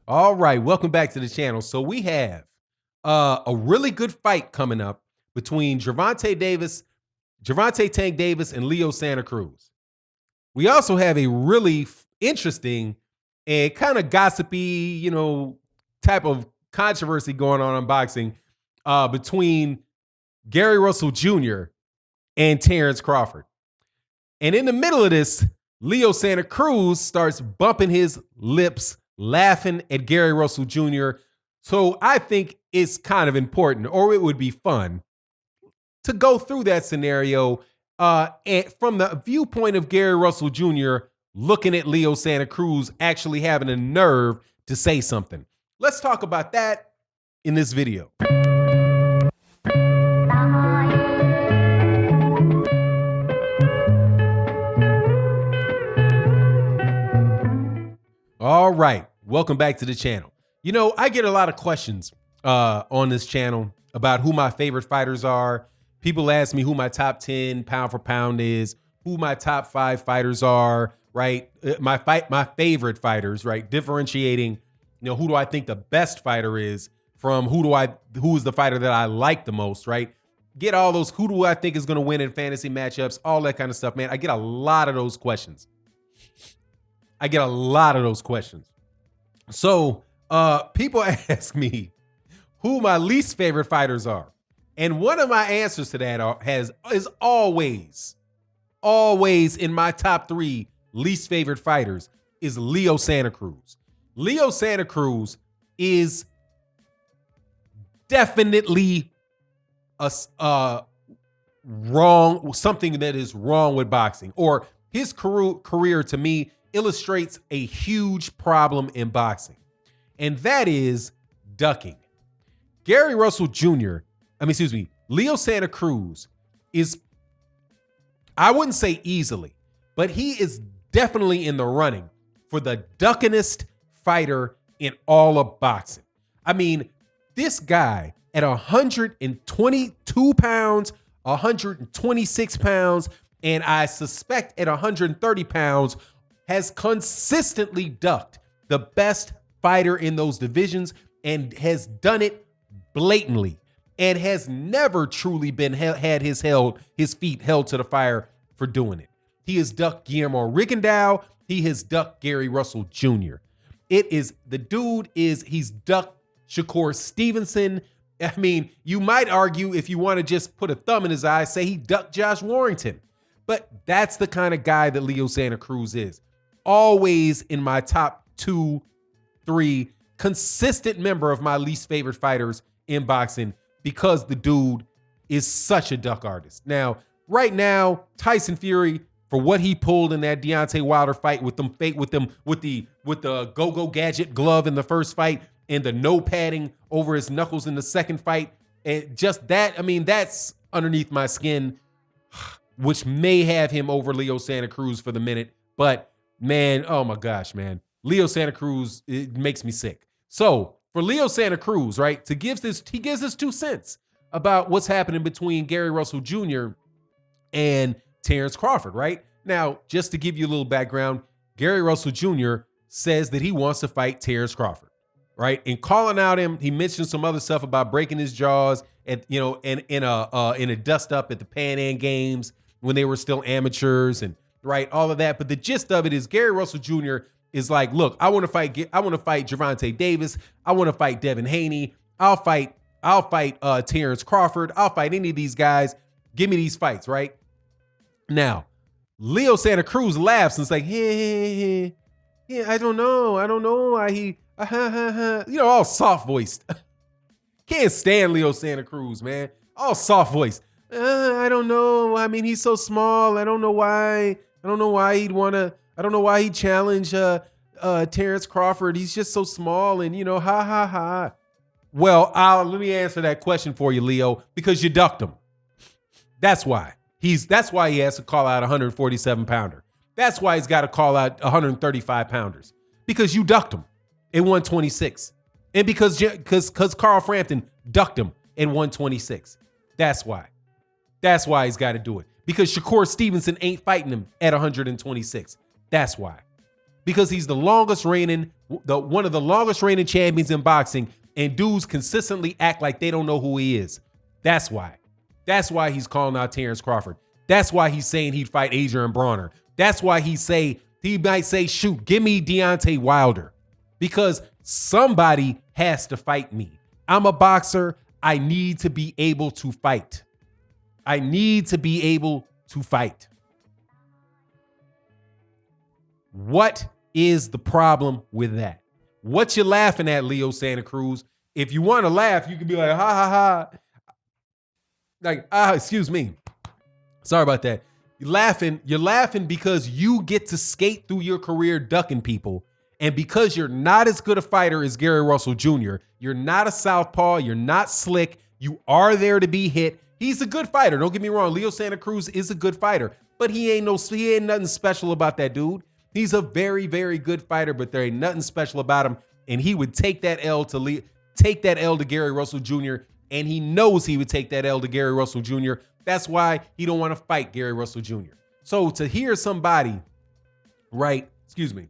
All right, welcome back to the channel. So we have a really good fight coming up between Gervonta Tank Davis, and Leo Santa Cruz. We also have a really interesting and kind of gossipy, type of controversy going on in boxing between Gary Russell Jr. and Terence Crawford. And in the middle of this, Leo Santa Cruz starts bumping his lips, laughing at Gary Russell Jr. So I think it's kind of important, or it would be fun, to go through that scenario and from the viewpoint of Gary Russell Jr. looking at Leo Santa Cruz actually having a nerve to say something. Let's talk about that in this video. All right, welcome back to the channel. I get a lot of questions on this channel about who my favorite fighters are. People ask me who my top 10 pound for pound is, who my top 5 fighters are, right? My favorite fighters, right? Differentiating, who do I think the best fighter is from who is the fighter that I like the most, right? Get all those, who do I think is going to win in fantasy matchups, all that kind of stuff, man. I get a lot of those questions. So people ask me who my least favorite fighters are. And one of my answers to that is always in my top 3 least favorite fighters is Leo Santa Cruz. Leo Santa Cruz is definitely something that is wrong with boxing, or his career to me illustrates a huge problem in boxing, and that is ducking. Leo Santa Cruz is, I wouldn't say easily, but he is definitely in the running for the duckingest fighter in all of boxing. I mean, this guy at 122 pounds, 126 pounds, and I suspect at 130 pounds, has consistently ducked the best fighter in those divisions and has done it blatantly, and has never truly been had his feet held to the fire for doing it. He has ducked Guillermo Rigondeaux. He has ducked Gary Russell Jr. He's ducked Shakur Stevenson. I mean, you might argue, if you want to just put a thumb in his eye, say he ducked Josh Warrington. But that's the kind of guy that Leo Santa Cruz is. Always in my top 2, 3, consistent member of my least favorite fighters in boxing, because the dude is such a duck artist. Now, right now, Tyson Fury, for what he pulled in that Deontay Wilder fight with the go-go gadget glove in the first fight and the no padding over his knuckles in the second fight, and just that, I mean, that's underneath my skin, which may have him over Leo Santa Cruz for the minute. But man, oh my gosh, man, Leo Santa Cruz, it makes me sick. So for Leo Santa Cruz, right, he gives us 2 cents about what's happening between Gary Russell Jr. and Terence Crawford, right? Now, just to give you a little background, Gary Russell Jr. says that he wants to fight Terence Crawford, right? And calling out him, he mentioned some other stuff about breaking his jaws at, in a dust up at the Pan Am Games when they were still amateurs, and right, all of that. But the gist of it is Gary Russell Jr. is like, look, I want to fight Gervonta Davis. I want to fight Devin Haney. I'll fight Terence Crawford. I'll fight any of these guys. Give me these fights, right? Now, Leo Santa Cruz laughs and is like, hey, yeah, I don't know why he, all soft voiced. Can't stand Leo Santa Cruz, man. All soft voiced. I don't know. I mean, he's so small. I don't know why he'd challenge Terence Crawford. He's just so small, and ha ha ha. Well, let me answer that question for you, Leo, because you ducked him. That's why. That's why he has to call out a 147 pounder. That's why he's got to call out 135 pounders, because you ducked him at 126. And because Carl Frampton ducked him at 126. That's why. That's why he's got to do it. Because Shakur Stevenson ain't fighting him at 126. That's why. because he's the longest reigning, one of the longest reigning champions in boxing, and dudes consistently act like they don't know who he is. That's why. That's why he's calling out Terence Crawford. That's why he's saying he'd fight Adrian Brawner. That's why he might say, shoot, give me Deontay Wilder. Because somebody has to fight me. I'm a boxer. I need to be able to fight. I need to be able to fight. What is the problem with that? What you laughing at, Leo Santa Cruz? If you want to laugh, you can be like, ha, ha, ha. Like, excuse me. Sorry about that. You're laughing because you get to skate through your career ducking people. And because you're not as good a fighter as Gary Russell Jr., you're not a southpaw, you're not slick, you are there to be hit. He's a good fighter. Don't get me wrong. Leo Santa Cruz is a good fighter, but he ain't nothing special about that dude. He's a very, very good fighter, but there ain't nothing special about him. And he would take that L to Gary Russell Jr., and he knows he would take that L to Gary Russell Jr. That's why he don't want to fight Gary Russell Jr. So to hear somebody, right, excuse me.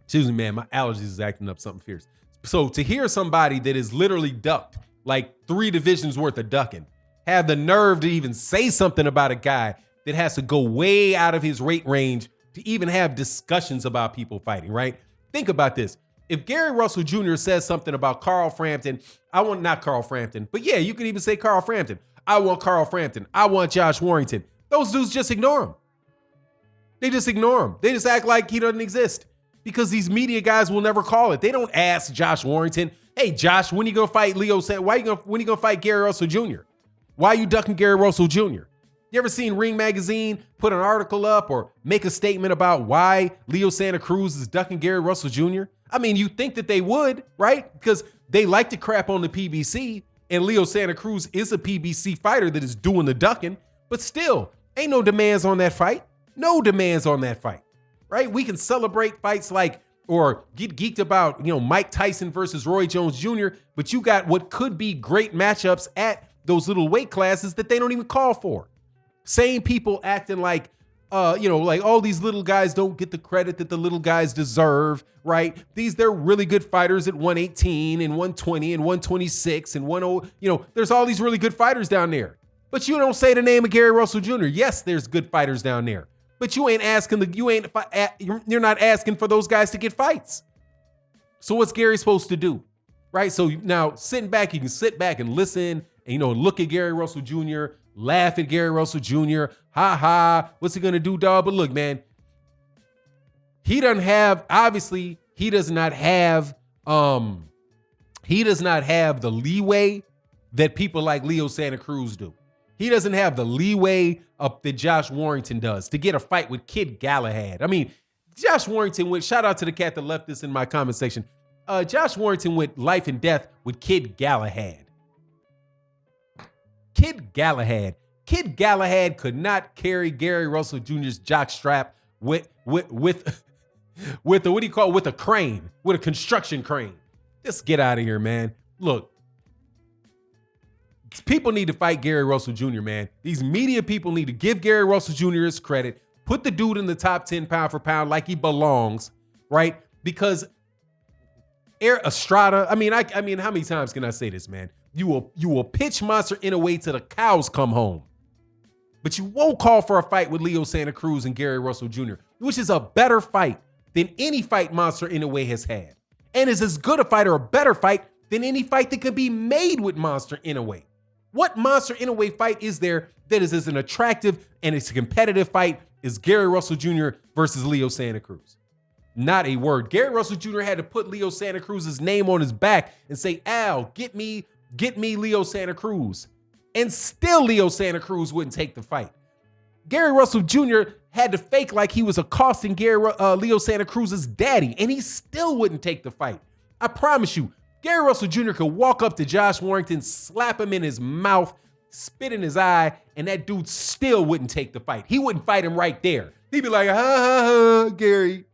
Excuse me, man, my allergies is acting up something fierce. So to hear somebody that is literally ducked, like 3 divisions worth of ducking, have the nerve to even say something about a guy that has to go way out of his weight range to even have discussions about people fighting, right? Think about this. If Gary Russell Jr. says something about Carl Frampton, not Carl Frampton, but yeah, you could even say Carl Frampton. I want Carl Frampton. I want Josh Warrington. Those dudes just ignore him. They just ignore him. They just act like he doesn't exist because these media guys will never call it. They don't ask Josh Warrington, hey, Josh, when you going to fight Leo? When you going to fight Gary Russell Jr.? Why are you ducking Gary Russell Jr.? You ever seen Ring Magazine put an article up or make a statement about why Leo Santa Cruz is ducking Gary Russell Jr.? I mean, you think that they would, right? Because they like to crap on the PBC, and Leo Santa Cruz is a PBC fighter that is doing the ducking, but still, ain't no demands on that fight. No demands on that fight, right? We can celebrate fights like, or get geeked about, Mike Tyson versus Roy Jones Jr., but you got what could be great matchups at those little weight classes that they don't even call for. Same people acting like, like all these little guys don't get the credit that the little guys deserve, right? They're really good fighters at 118 and 120 and 126 and 10, there's all these really good fighters down there. But you don't say the name of Gary Russell Jr. Yes, there's good fighters down there. But you're not asking for those guys to get fights. So what's Gary supposed to do? Right? So now you can sit back and listen and, look at Gary Russell Jr., laugh at Gary Russell Jr. Ha ha. What's he going to do, dog? But look, man, he does not have the leeway that people like Leo Santa Cruz do. He doesn't have the leeway that Josh Warrington does to get a fight with Kid Galahad. I mean, Josh Warrington shout out to the cat that left this in my comment section. Josh Warrington went life and death with Kid Galahad. Kid Galahad could not carry Gary Russell Jr.'s jock strap with a crane, with a construction crane. Just get out of here, man. Look, people need to fight Gary Russell Jr., man. These media people need to give Gary Russell Jr. his credit, put the dude in the top 10 pound for pound like he belongs, right? Because Estrada, I mean, how many times can I say this, man? You will pitch Monster Inoue till the cows come home. But you won't call for a fight with Leo Santa Cruz and Gary Russell Jr., which is a better fight than any fight Monster Inoue has had. And is as good a fight or a better fight than any fight that could be made with Monster Inoue. What Monster Inoue fight is there that is as an attractive and it's a competitive fight as Gary Russell Jr. versus Leo Santa Cruz? Not a word. Gary Russell Jr. had to put Leo Santa Cruz's name on his back and say, Al, get me Leo Santa Cruz. And still Leo Santa Cruz wouldn't take the fight. Gary Russell Jr. had to fake like he was accosting Leo Santa Cruz's daddy, and he still wouldn't take the fight. I promise you, Gary Russell Jr. could walk up to Josh Warrington, slap him in his mouth, spit in his eye, and that dude still wouldn't take the fight. He wouldn't fight him right there. He'd be like, ha, ha, ha, Gary.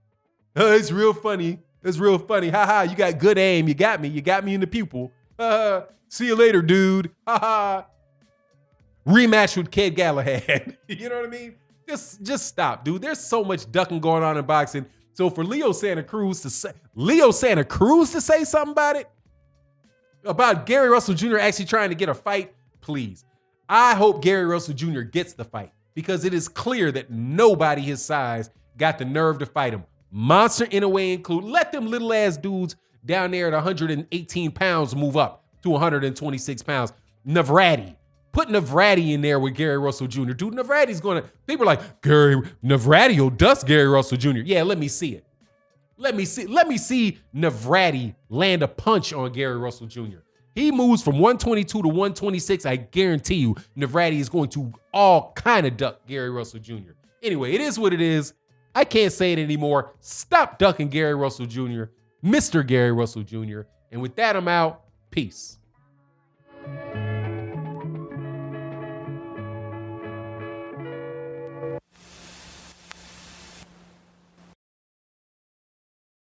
It's real funny. It's real funny. Ha, ha, you got good aim. You got me in the pupil. See you later, dude. Ha, ha. rematch with Kid Galahad. You know what I mean? Just stop, dude. There's so much ducking going on in boxing. So for Leo Santa Cruz to say something about Gary Russell Jr. actually trying to get a fight, please. I hope Gary Russell Jr. gets the fight because it is clear that nobody his size got the nerve to fight him. Monster Inoue included. Let them little ass dudes down there at 118 pounds move up to 126 pounds. Navrati. Put Navrati in there with Gary Russell Jr. Dude, Navrati's going to, people are like, Navrati will dust Gary Russell Jr. Yeah, let me see it. Let me see Navrati land a punch on Gary Russell Jr. He moves from 122 to 126. I guarantee you, Navrati is going to all kind of duck Gary Russell Jr. Anyway, it is what it is. I can't say it anymore. Stop ducking Gary Russell Jr., Mr. Gary Russell Jr. And with that, I'm out. Peace.